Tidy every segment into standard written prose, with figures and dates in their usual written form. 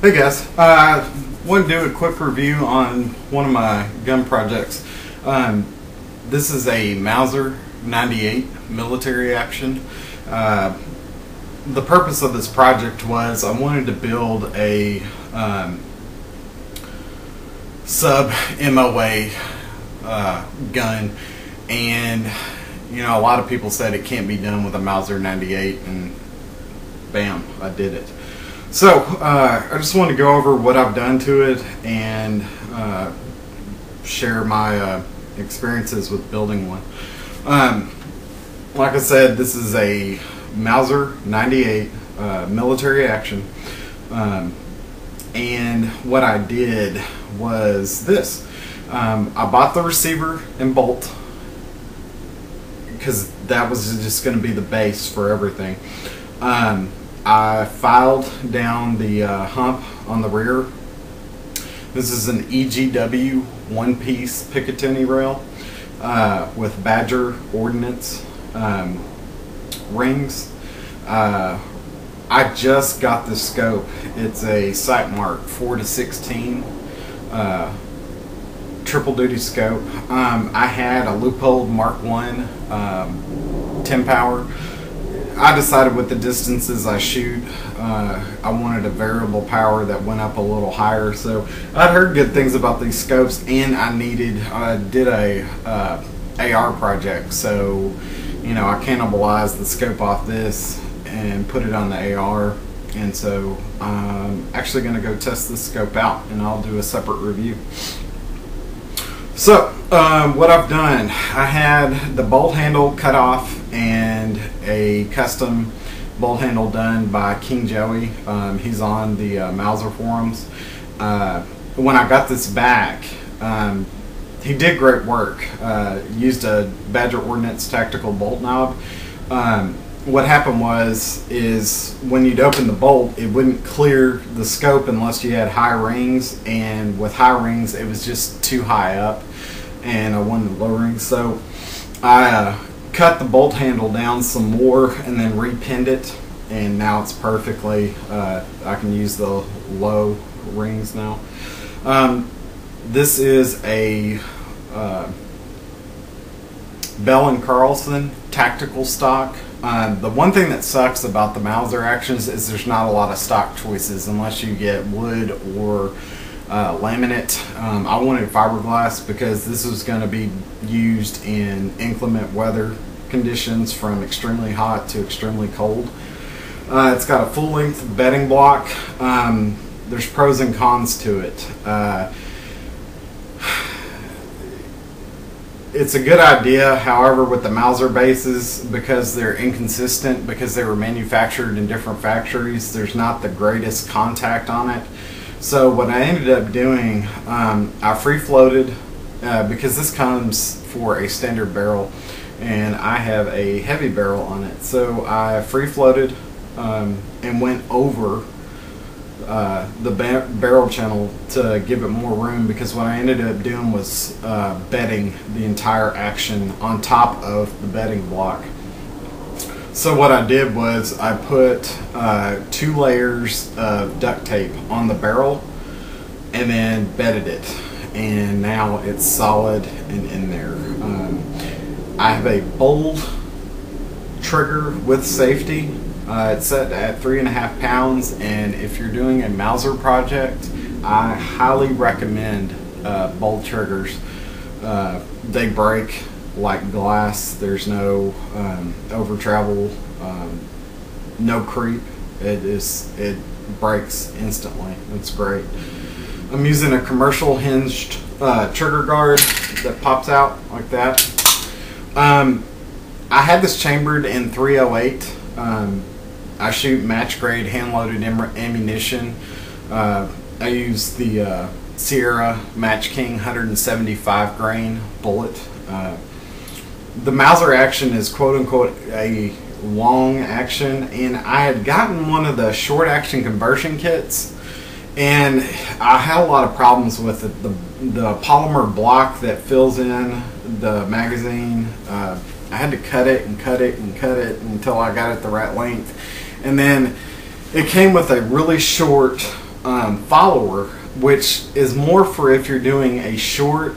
Hey guys, I want to do a quick review on one of my gun projects. This is a Mauser 98 military action. The purpose of this project was I wanted to build a sub MOA gun, and you know, a lot of people said it can't be done with a Mauser 98, and bam, I did it. So I just want to go over what I've done to it and share my experiences with building one. Like I said, this is a Mauser 98 military action, and what I did was this. I bought the receiver and bolt because that was just going to be the base for everything. I filed down the hump on the rear. This is an EGW one-piece Picatinny rail with Badger Ordnance rings. I just got the scope. It's a Sight Mark 4-16 triple duty scope. I had a Leupold Mark 1 10 power. I decided with the distances I shoot, I wanted a variable power that went up a little higher. So I'd heard good things about these scopes, and I did a AR project. So, you know, I cannibalized the scope off this and put it on the AR. And so I'm actually going to go test this scope out, and I'll do a separate review. So what I've done, I had the bolt handle cut off and a custom bolt handle done by King Joey. He's on the Mauser forums. When I got this back, he did great work. Used a Badger Ordnance tactical bolt knob. What happened is when you'd open the bolt, it wouldn't clear the scope unless you had high rings, and with high rings it was just too high up, and I wanted low rings. So I cut the bolt handle down some more and then repinned it, and now it's perfectly, I can use the low rings now. This is a Bell & Carlson tactical stock. The one thing that sucks about the Mauser actions is there's not a lot of stock choices unless you get wood or laminate. I wanted fiberglass because this was going to be used in inclement weather conditions, from extremely hot to extremely cold. It's got a full length bedding block. There's pros and cons to it. It's a good idea, however, with the Mauser bases, because they're inconsistent, because they were manufactured in different factories, there's not the greatest contact on it. So what I ended up doing, I free floated, because this comes for a standard barrel and I have a heavy barrel on it. So I free floated and went over the barrel channel to give it more room, because what I ended up doing was bedding the entire action on top of the bedding block. So what I did was I put 2 layers of duct tape on the barrel and then bedded it, and now it's solid and in there. I have a bold trigger with safety. It's set at 3.5 pounds, and if you're doing a Mauser project, I highly recommend bolt triggers. They break like glass. There's no over travel, no creep. It breaks instantly. It's great. I'm using a commercial hinged trigger guard that pops out like that. I had this chambered in 308. I shoot match grade hand loaded ammunition. I use the Sierra Match King 175 grain bullet. The Mauser action is quote unquote a long action, and I had gotten one of the short action conversion kits, and I had a lot of problems with it. The polymer block that fills in the magazine, I had to cut it and cut it and cut it until I got it the right length. And then it came with a really short follower, which is more for if you're doing a short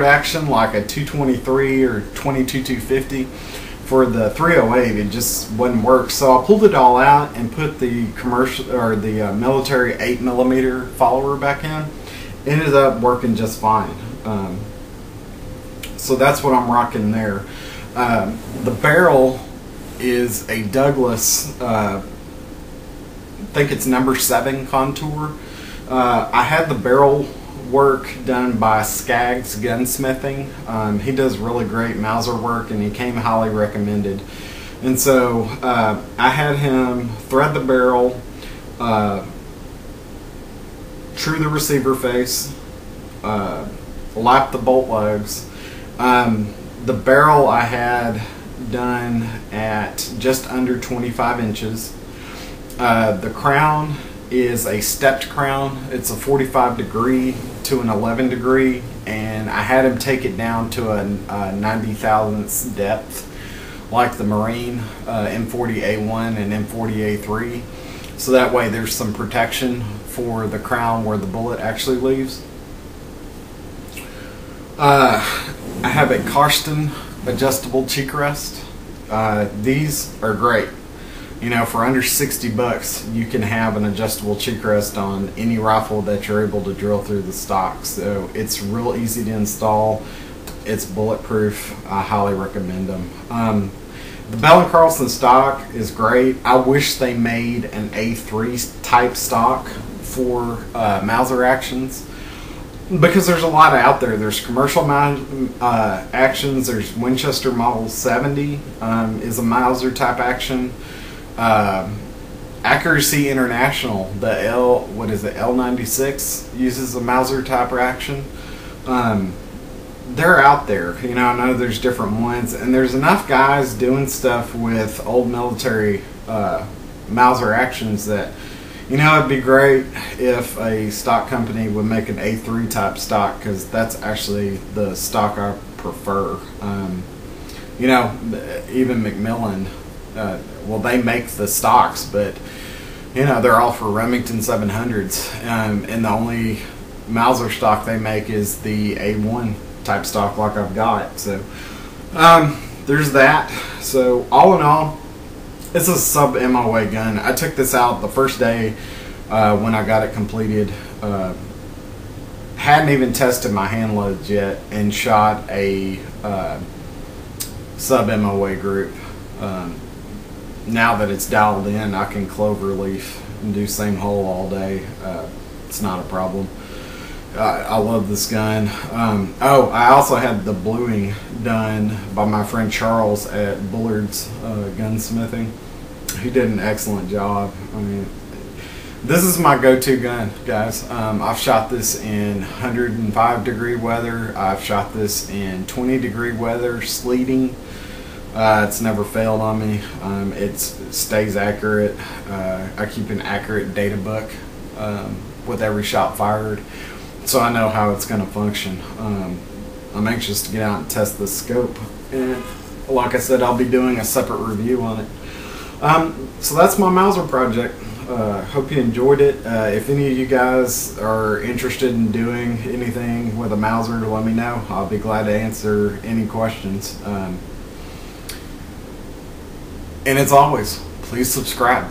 action like a 223 or 22-250. For the 308, it just wouldn't work. So I pulled it all out and put the commercial or the military 8mm follower back in. Ended up working just fine. So that's what I'm rocking there. The barrel is a Douglas, I think it's number 7 contour. I had the barrel work done by Skaggs Gunsmithing. He does really great Mauser work, and he came highly recommended. And so I had him thread the barrel, true the receiver face, lap the bolt lugs. The barrel I had done at just under 25 inches. The crown is a stepped crown. It's a 45 degree to an 11 degree, and I had him take it down to a 90 thousandths depth like the Marine M40A1 and M40A3, so that way there's some protection for the crown where the bullet actually leaves. I have a Carlson adjustable cheek rest. These are great. You know, for under 60 bucks, you can have an adjustable cheek rest on any rifle that you're able to drill through the stock. So it's real easy to install. It's bulletproof. I highly recommend them. The Bell & Carlson stock is great. I wish they made an A3 type stock for Mauser actions, because there's a lot out there. There's commercial actions. There's Winchester Model 70 is a Mauser type action. Accuracy International, the L96 uses a Mauser type action. They're out there. You know, I know there's different ones, and there's enough guys doing stuff with old military Mauser actions that, you know, it'd be great if a stock company would make an A3 type stock, because that's actually the stock I prefer. You know, even Macmillan, well, they make the stocks, but you know, they're all for Remington 700s, and the only Mauser stock they make is the A1 type stock like I've got. So there's that. So all in all, it's a sub MOA gun. I took this out the first day when I got it completed. Hadn't even tested my hand loads yet, and shot a sub MOA group. Now that it's dialed in, I can clover leaf and do same hole all day. It's not a problem. I love this gun. Oh, I also had the bluing done by my friend Charles at Bullards Gunsmithing. He did an excellent job. I mean, this is my go-to gun, guys. I've shot this in 105 degree weather. I've shot this in 20 degree weather, sleeting. It's never failed on me. It stays accurate. I keep an accurate data book with every shot fired, so I know how it's going to function. I'm anxious to get out and test the scope, and like I said, I'll be doing a separate review on it. So that's my Mauser project. Hope you enjoyed it. If any of you guys are interested in doing anything with a Mauser, let me know. I'll be glad to answer any questions. And as always, please subscribe.